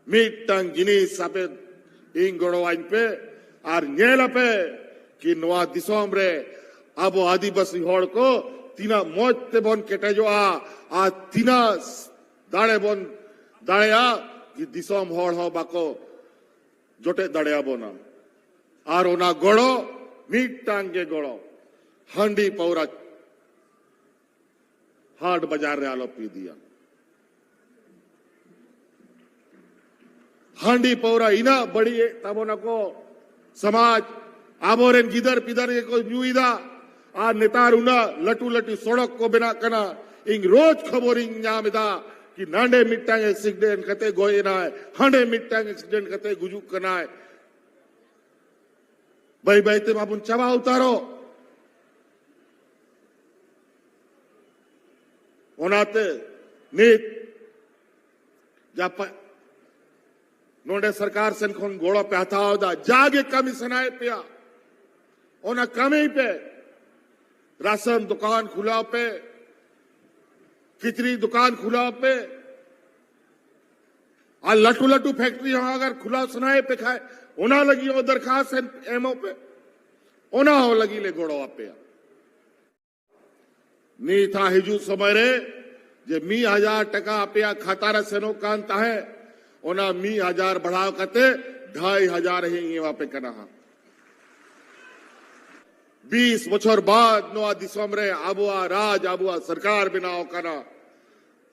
Meeting जिनिस आपे इन गड़वाइन पे और नेला पे कि नवा दिसोम रे अब आदिवासी होड़ को तीना मौज ते बोन केटेजो आ तीना दाड़े बोन दाड़ेया कि दिसोम होड़ हो बाको जोटे दाड़ेया बोना और ओना गड़ो मीटंग के गड़ो हांडी पौरा हाट बाजार रे आलो पी दिया हांडी पौरा इना बड़ी तबोना को समाज आबोरेन गिदर पिदर के कोई न्यूइदा आ नेतार उना लटू लटू सड़क को बिना कना इंग रोज खबर इंग नामिदा कि नांडे मिट्टांग एक्सीडेंट कते गोये ना है हांडे मिट्टांग एक्सीडेंट कते गुजुक कना है भाई भाई ते मापुन चबा उतारो ओनाते नीत जापा नोडे सरकार सेन खोन गोड़ा पे हथावदा जागे कमी सनाए पिया ओना कमी पे राशन दुकान खुला पे खिचड़ी दुकान खुला पे आ लटू लटू फैक्ट्री अगर खुला सुनाए पे खाए ओना लगी वो दरखास्त एमओ पे ओना हो लगी ले गोड़ो पे नी था हिजू समय रे जे 1000 टका पे खातारा सेनो कांता है ओना 1000 बढ़ाव कते 2500 ही ये वापे कना 20 बछर बाद नोआ दिसम रे आबुआ राज आबुआ सरकार बनाओ कना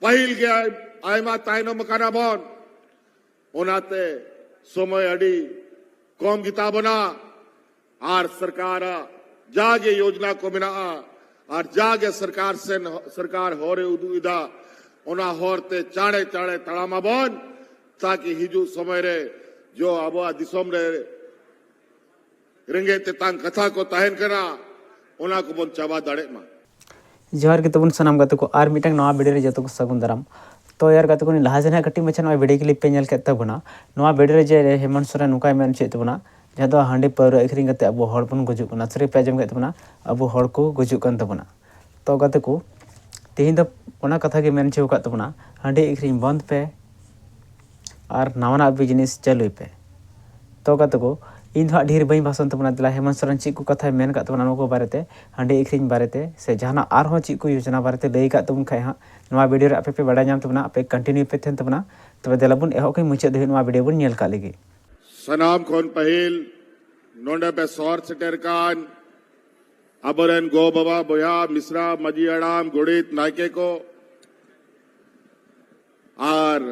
पहिल गया आयमा ताइनो मकाना बोन ओनाते समय अड़ी कौम गीता बना आर सरकार जागे योजना को बिना और जागे सरकार से सरकार होरे उदुइदा ओना होरते चाड़े चाड़े तड़ामा बोन ताकि हिजू समय रे जो आबुआ दिसम रे रेंगे तेतांग कथा को तहन करा ओना को बोन चाबा दाड़े मा जोहार के तबन सनाम गाते को आर मीटिंग नवा वीडियो रे जतो को सगुन दाराम तो यार गाते को लहा जने कटी मछन नवा वीडियो क्लिप पे नेल के तबना नवा वीडियो रे जे हेमंत सोरेन नुकाय मेन चे तबना जहां दो हांडी पर अखरिंग गते अब हड़ बन गुजुक कना सरे पे जम गते तबना अब हड़ को गुजुक कन तबना तो गाते को तेहिं द ओना कथा के मेन चे का तबना हांडी अखरिंग बंद पे और नवाना बिजनेस चालू पे तो गाते को इन हाँ ढेर बई भाषण तबना दिला हेमंत सोरेन चीज को कथा मेन का तबना नको बारेते हांडी अखरिंग बारेते से जहाना आर हो चीज को योजना बारेते लई का तबन खाय हां नवा वीडियो रे आपे पे बड़ा नाम तबना आपे कंटिन्यू पे थेन तबना तबे देलाबुन एहो के मुचे दे नवा वीडियो बुन नेल का लेगी सनाम खोन पहिल नोंडे पे सौर सटेरकान अबरन गो बाबा बोया मिश्रा मजी अड़ाम गुड़ित नायके को और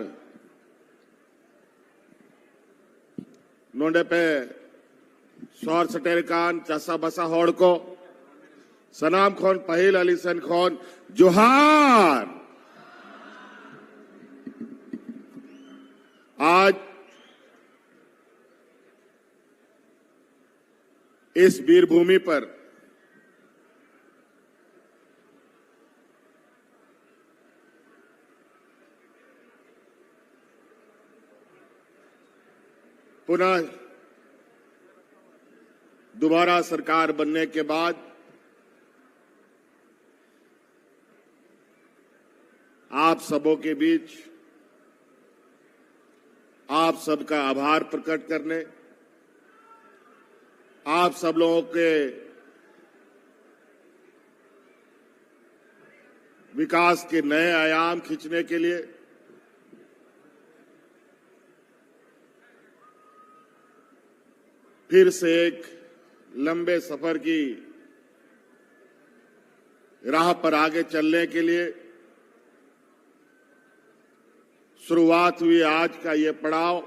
नोंडे पे सौर सटेरकान चासा बसा होड़ को सनाम खोन पहिल अलीसन खोन जोहार आज इस वीर भूमि पर पुनः दोबारा सरकार बनने के बाद आप सबों के बीच आप सबका आभार प्रकट करने आप सब लोगों के विकास के नए आयाम खींचने के लिए फिर से एक लंबे सफर की राह पर आगे चलने के लिए शुरुआत हुई आज का ये पड़ाव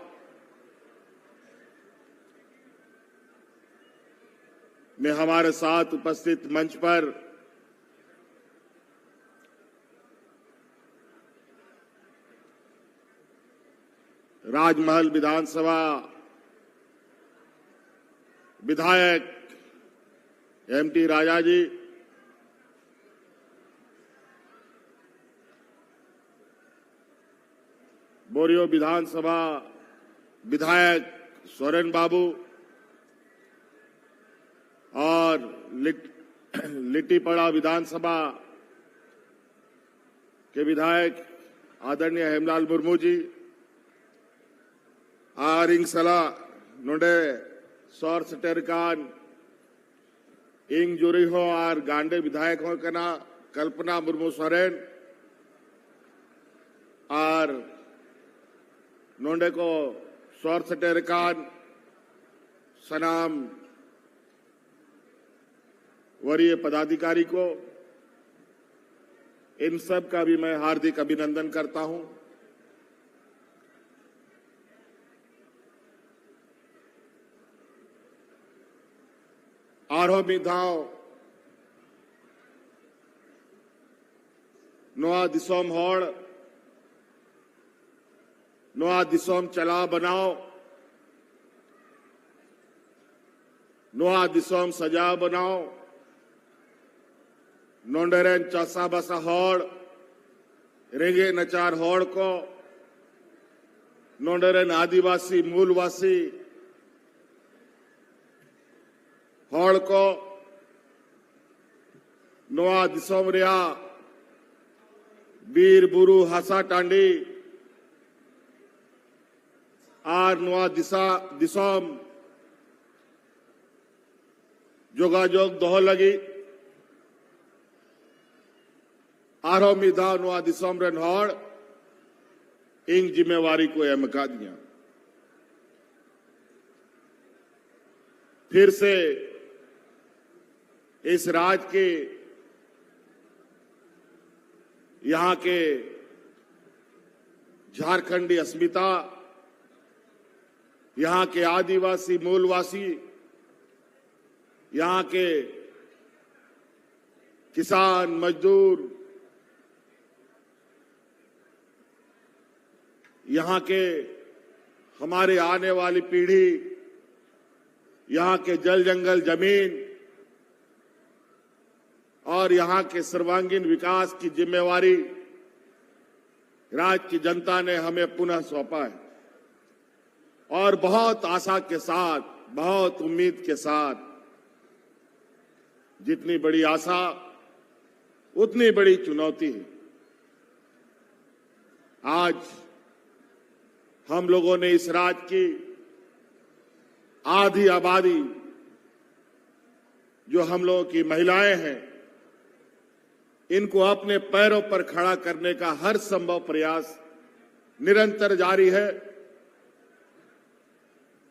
में हमारे साथ उपस्थित मंच पर राजमहल विधानसभा विधायक एमटी राजा जी, बोरियो विधानसभा विधायक सोरेन बाबू और लिट्टीपड़ा विधानसभा के विधायक आदरणीय हेमलाल मुर्मू जी, आरिंग सला नोडे सौर सटेरकान इंग जुरी हो और गांडे विधायक हो कना कल्पना मुर्मू सोरेन और नोंडे को सौर सटेरकान सनाम वरीय पदाधिकारी को इन सब का भी मैं हार्दिक अभिनंदन करता हूं। आरो मिधाव नोआ दिसोम होड़ नोआ दिसोम चला बनाओ नोआ दिसोम सजा बनाओ नोंडरेन चासा बसा होड़ रेंगे नचार होड़ को नोंडरेन आदिवासी मूलवासी होड़ को नोआ दिसोम रिया बीर बुरु हासा टांडी आर नोआ दिसोम जोगाजोग दोह लगी आरो मिधा नोआ दिसोम रेन होड़ इंग जिम्मेवारी को एम का दिया। फिर से इस राज्य के यहां के झारखंडी अस्मिता, यहां के आदिवासी मूलवासी, यहां के किसान मजदूर, यहां के हमारे आने वाली पीढ़ी, यहां के जल जंगल जमीन और यहां के सर्वांगीण विकास की जिम्मेवारी राज्य की जनता ने हमें पुनः सौंपा है और बहुत आशा के साथ, बहुत उम्मीद के साथ, जितनी बड़ी आशा उतनी बड़ी चुनौती है। आज हम लोगों ने इस राज्य की आधी आबादी जो हम लोगों की महिलाएं हैं, इनको अपने पैरों पर खड़ा करने का हर संभव प्रयास निरंतर जारी है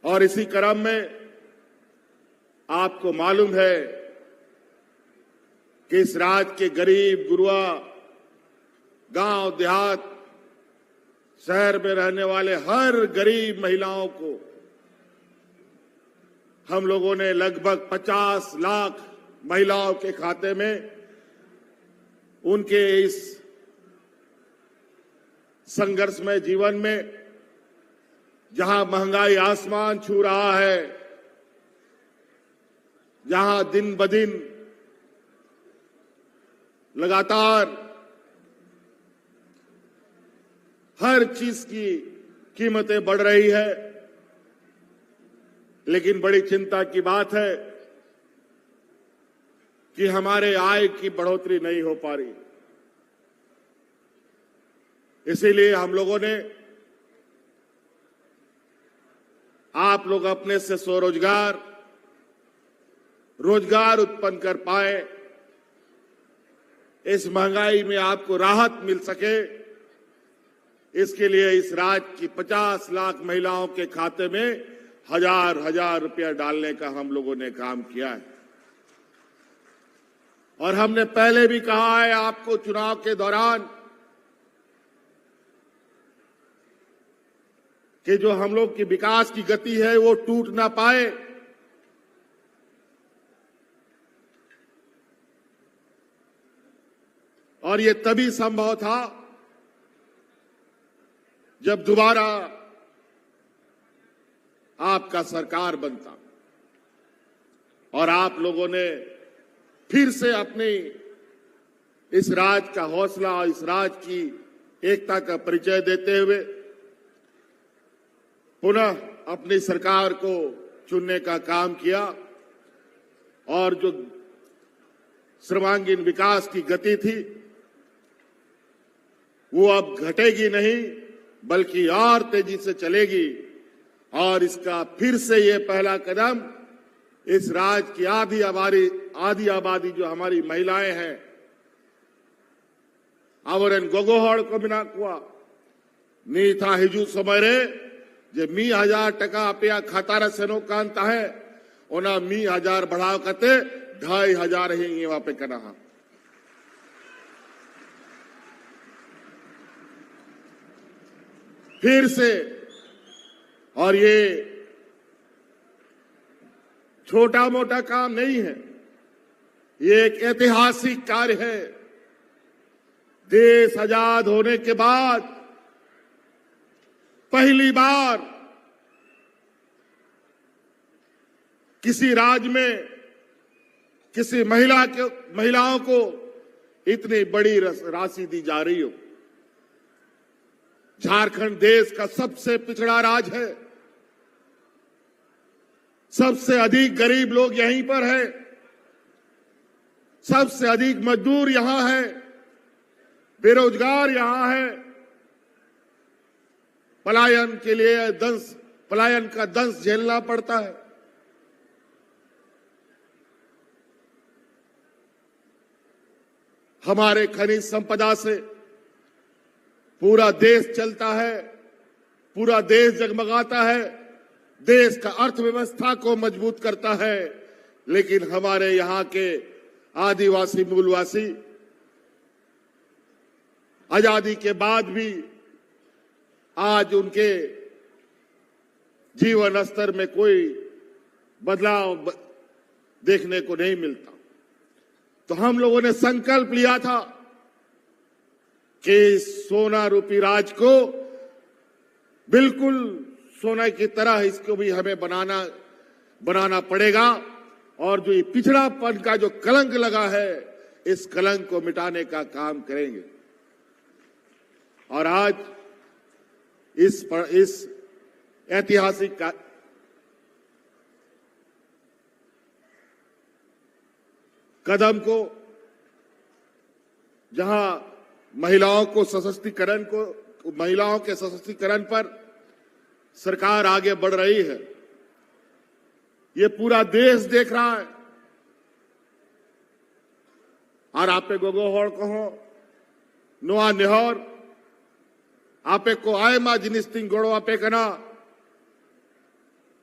और इसी क्रम में आपको मालूम है कि इस राज्य के गरीब गुरुआ, गांव देहात, शहर में रहने वाले हर गरीब महिलाओं को हम लोगों ने लगभग 50 लाख महिलाओं के खाते में उनके इस संघर्षमय जीवन में, जहां महंगाई आसमान छू रहा है, जहां दिन ब दिन लगातार हर चीज की कीमतें बढ़ रही है, लेकिन बड़ी चिंता की बात है कि हमारे आय की बढ़ोतरी नहीं हो पा रही। इसीलिए हम लोगों ने, आप लोग अपने से स्वरोजगार, रोजगार उत्पन्न कर पाए, इस महंगाई में आपको राहत मिल सके, इसके लिए इस राज्य की 50 लाख महिलाओं के खाते में हजार रुपया डालने का हम लोगों ने काम किया है। और हमने पहले भी कहा है आपको चुनाव के दौरान कि जो हम लोग की विकास की गति है वो टूट ना पाए, और ये तभी संभव था जब दोबारा आपका सरकार बनता और आप लोगों ने फिर से अपनी इस राज्य का हौसला, इस राज्य की एकता का परिचय देते हुए पुनः अपनी सरकार को चुनने का काम किया और जो सर्वांगीण विकास की गति थी वो अब घटेगी नहीं बल्कि और तेजी से चलेगी, और इसका फिर से ये पहला कदम इस राज्य की आधी आबादी जो हमारी महिलाएं हैं आवरन गोगोहड़ को बिना कुआ नी था हिजू समरे जे 1000 अपया खातारा सेनो कांता है ओना 1000 बढ़ाव कते 2500 ही ये वापे करना फिर से। और ये छोटा मोटा काम नहीं है, ये एक ऐतिहासिक कार्य है। देश आजाद होने के बाद पहली बार किसी राज्य में किसी महिलाओं को इतनी बड़ी राशि दी जा रही हो। झारखंड देश का सबसे पिछड़ा राज्य है, सबसे अधिक गरीब लोग यहीं पर है, सबसे अधिक मजदूर यहां है, बेरोजगार यहां है। पलायन के लिए पलायन का दंश झेलना पड़ता है। हमारे खनिज संपदा से पूरा देश चलता है, पूरा देश जगमगाता है, देश का अर्थव्यवस्था को मजबूत करता है। लेकिन हमारे यहां के आदिवासी मूलवासी आजादी के बाद भी आज उनके जीवन स्तर में कोई बदलाव देखने को नहीं मिलता। तो हम लोगों ने संकल्प लिया था कि सोना रूपी राज को बिल्कुल सोना की तरह इसको भी हमें बनाना पड़ेगा। और जो ये पिछड़ापन का जो कलंक लगा है, इस कलंक को मिटाने का काम करेंगे। और आज इस ऐतिहासिक कदम को, जहां महिलाओं के सशक्तिकरण पर सरकार आगे बढ़ रही है, ये पूरा देश देख रहा है। और आपे गोगोहड़ कहो नोआ नेहर आपे को आयमा जिनिस तिंग गोड़ो आपे कना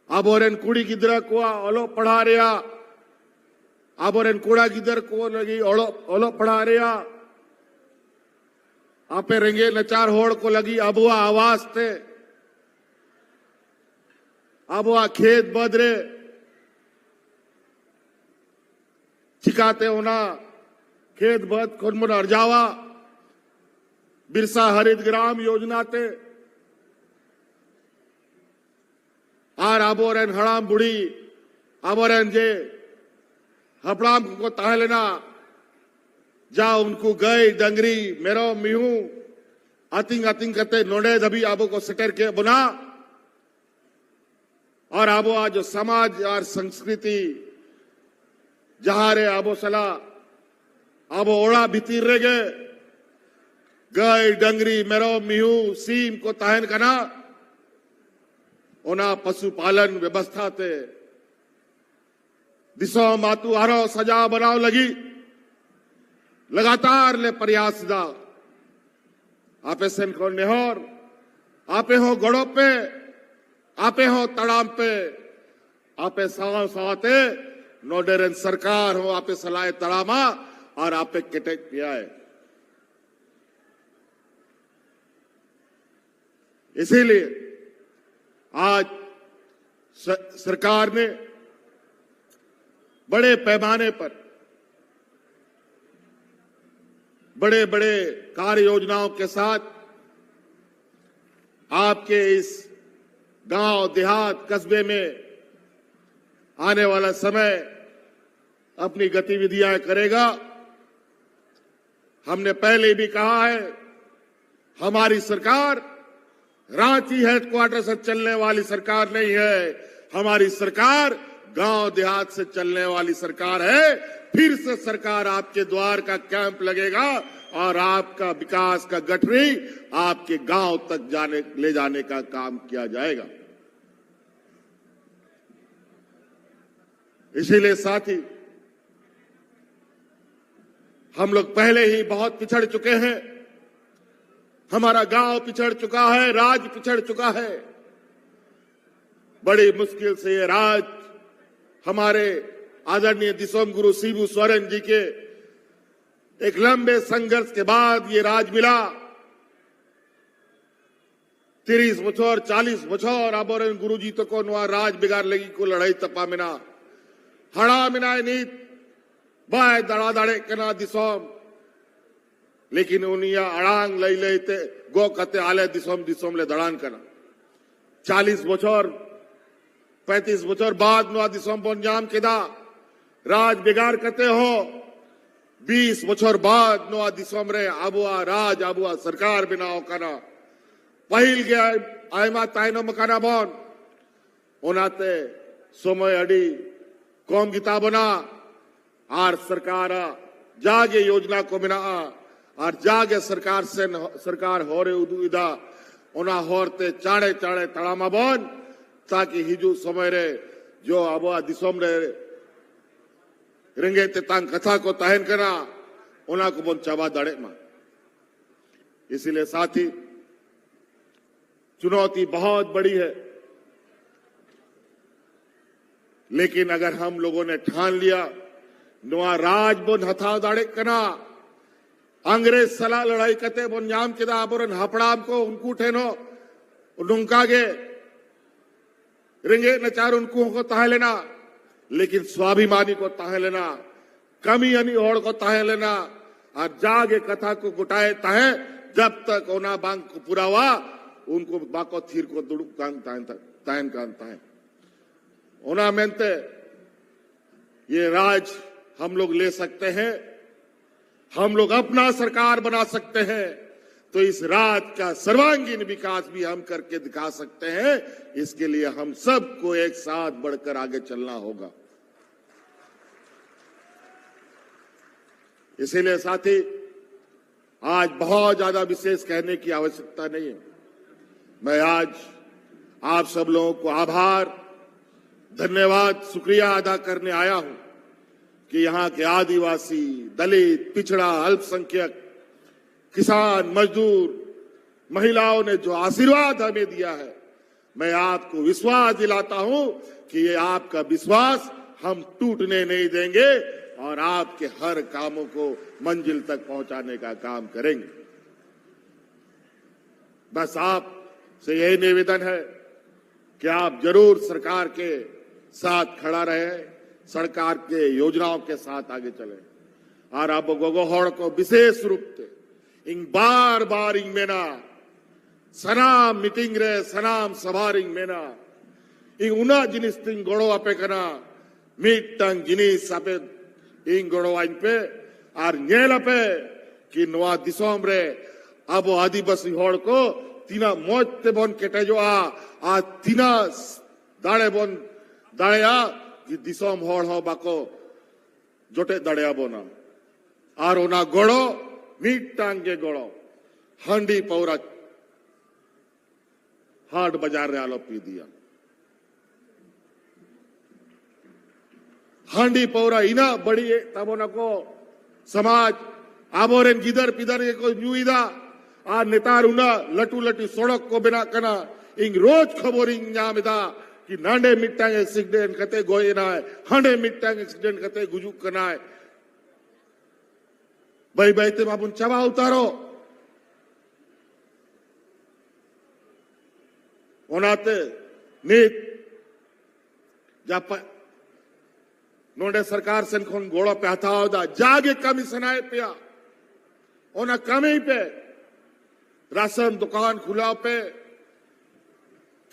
आबोरेन कुड़ी गिदरा को ओलो पढ़ा रिया, आबोरेन कुड़ा गिदर को लगी ओलो पढ़ा रिया, आपे रेंगे नचार होड़ को लगी अबुआ आवाज थे, अबुआ खेत बदरे चिकाते होना खेत बद खुनमुन अर्जावा बिरसा हरित ग्राम योजना ते आर आबोरेन हड़ाम बुढ़ी आबोरेन जे हपड़ाम को ताह लेना जा उनको गए डंगरी मेरो मिहू अतिंग करते नोडे दबी आबो को सटर के बुना। और आबो आज जो समाज और संस्कृति जहां रे आबो सला आबो ओड़ा भीतर रे गए डंगरी मेरो मिहू सीम को ताहन कना ओना पशुपालन व्यवस्था ते दिशो मातु आरो सजा बनाव लगी लगातार ले प्रयास दा आपे सेन को नेहर आपे हो गड़ो पे आपे हो तड़ाम पे आपे साते नोडेरन सरकार हो आपे सलाए तड़ामा और आपे केटेक किया है। इसीलिए आज सरकार ने बड़े पैमाने पर बड़े बड़े कार्य योजनाओं के साथ आपके इस गांव देहात कस्बे में आने वाला समय अपनी गतिविधियां करेगा। हमने पहले भी कहा है, हमारी सरकार रांची हेडक्वार्टर से चलने वाली सरकार नहीं है, हमारी सरकार गांव देहात से चलने वाली सरकार है। फिर से सरकार आपके द्वार का कैंप लगेगा और आपका विकास का गठरी आपके गांव तक ले जाने का काम किया जाएगा। इसीलिए साथी हम लोग पहले ही बहुत पिछड़ चुके हैं। हमारा गांव पिछड़ चुका है, राज पिछड़ चुका है। बड़ी मुश्किल से ये राज हमारे आदरणीय दिसोम गुरु शिबू सोरेन जी के एक लंबे संघर्ष के बाद ये राज मिला। 30 बछर 40 बछर आबोरेन गुरुजी तक नवा राज बिगाड़ लगी को लड़ाई तपा मिना हड़ा मिनाय नीत बाय दड़ा दड़े कना दिसोम, लेकिन उनिया अड़ांग लई लेते गो कते आले दिसोम दिसोम ले दड़ान कना 40 बछर 35 बछर बाद नवा दिसोम बन जाम केदा राज बिगाड़ कते हो 20 बछर बाद नवा दिसोम रे आबुआ राज आबुआ सरकार बनाओ कना पहिल गया आयमा ताइनो मकाना बन ओनाते समय अड़ी कौम गीता बना आर सरकार जागे योजना को बिना और जागे सरकार से सरकार होरे उदुइदा ओना होरते चाड़े चाड़े तड़ामा बन ताकि हिजू समय रे जो आबुआ दिसोम रे रेंगे ते तांग कथा को तहन करा ओना को बन चाबा दड़े मा। इसीलिए साथी चुनौती बहुत बड़ी है, लेकिन अगर हम लोगों ने ठान लिया नवा राज बोन हथाव दाड़े कना अंग्रेज सला लड़ाई कते बोन जाम के आबोरन हपड़ाम को उनको ठेनो उनका गे रेंगे नचार उनको को ताहे लेना, लेकिन स्वाभिमानी को ताहे लेना, कमी अनी और को ताहे लेना और जागे कथा को गुटाए ताहे जब तक ओना बांग को पुरावा उनको बाको थीर को दुड़ुक तायन कांता है ओना मेनते ये राज हम लोग ले सकते हैं, हम लोग अपना सरकार बना सकते हैं, तो इस राज का सर्वांगीण विकास भी हम करके दिखा सकते हैं। इसके लिए हम सबको एक साथ बढ़कर आगे चलना होगा। इसीलिए साथी आज बहुत ज्यादा विशेष कहने की आवश्यकता नहीं है। मैं आज आप सब लोगों को आभार धन्यवाद शुक्रिया अदा करने आया हूं कि यहाँ के आदिवासी दलित पिछड़ा अल्पसंख्यक किसान मजदूर महिलाओं ने जो आशीर्वाद हमें दिया है, मैं आपको विश्वास दिलाता हूं कि ये आपका विश्वास हम टूटने नहीं देंगे और आपके हर कामों को मंजिल तक पहुंचाने का काम करेंगे। बस आप से यही निवेदन है कि आप जरूर सरकार के साथ खड़ा रहे, सरकार के योजनाओं के साथ आगे चले और आप गोगोहड़ को विशेष रूप से इन बार बार इंग मेना सनाम मीटिंग रे सनाम सभारिंग मेना इन उना जिनिस तिंग गोड़ो आपे कना मीटंग जिनिस आपे इन गोड़ो आइन पे और नेल आपे कि नवा दिसोम रे अब आदिवासी होड़ को तीना मोजते बोन केटे जो आ तीना दाड़े बोन दाड़ेया कि दिसोम होड़ हो बाको जोटे दाड़ेया बोना और ओना गोड़ो मीटांग के गोड़ो हंडी पौरा हाट बाजार रे आलो पी दिया हंडी पौरा इना बड़ी तबोना को समाज आबोरेन गिदर पिदर ये को न्यूइदा आ नेतार उना लटू लटू सड़क को बिना कना इंग रोज खबर इंग नामिदा कि नांडे मिट्टांग एक्सीडेंट कते गोये ना है हंडे मिट्टांग एक्सीडेंट कते गुजुक कना है भाई भाई ते बाबुन चबा उतारो ओनाते नीत जाप नोडे सरकार से गोड़ो पे हथावदा जागे कमीशन आए पिया ओना कमी पे राशन दुकान खुला पे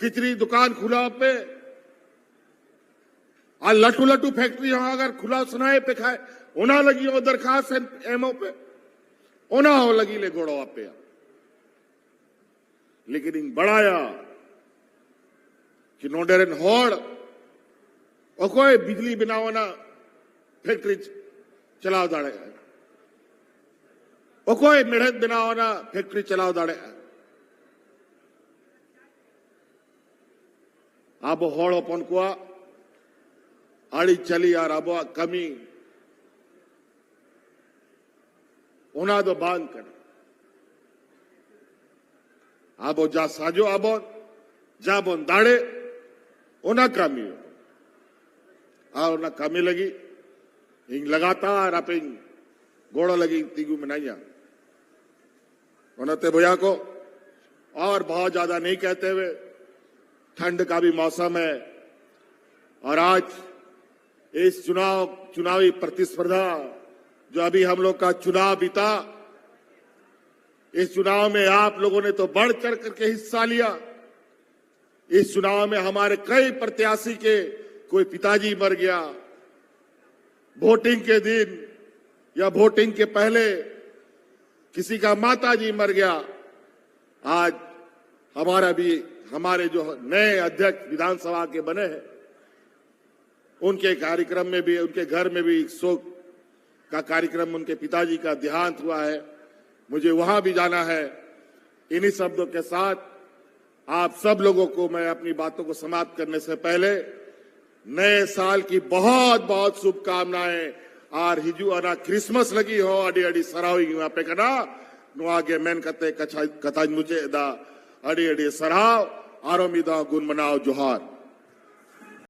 खिचड़ी दुकान खुला पे आ लटू लटू फैक्ट्री अगर खुला सुनाए पे खाए ओना लगी हो दरखास्त एमओ पे ओना हो लगी ले गोड़ो पे लेकिन इन बढ़ाया कि नोडेरन होड़ और कोई बिजली बनावना फैक्ट्री चलाव दाड़े और कोई मेहनत बनावना फैक्ट्री चलाव दाड़े अब होड़ अपन को आड़ी चली और अब कमी ओना दो बांध कर अब जा साजो आबोन जा बोन दाड़े ओना कमी और ना कमी लगी इंग लगातार आप गोड़ा लगी तीगू मनाइया उन्होंने भैया को और बहुत ज्यादा नहीं कहते हुए ठंड का भी मौसम है और आज इस चुनावी प्रतिस्पर्धा जो अभी हम लोग का चुनाव बीता, इस चुनाव में आप लोगों ने तो बढ़ चढ़ करके हिस्सा लिया। इस चुनाव में हमारे कई प्रत्याशी के कोई पिताजी मर गया, वोटिंग के दिन या वोटिंग के पहले किसी का माताजी मर गया। आज हमारे जो नए अध्यक्ष विधानसभा के बने हैं, उनके कार्यक्रम में भी, उनके घर में भी शोक का कार्यक्रम, उनके पिताजी का देहांत हुआ है। मुझे वहां भी जाना है। इन्हीं शब्दों के साथ आप सब लोगों को मैं अपनी बातों को समाप्त करने से पहले नए साल की बहुत बहुत शुभकामनाएं और हिजू आना क्रिसमस लगी हो अड़ी अड़ी सरावी वहां पे कना नुआगे मेन कते कथा मुझे दा अड़ी अड़ी सराव आरोमिदा गुण मनाओ जोहार।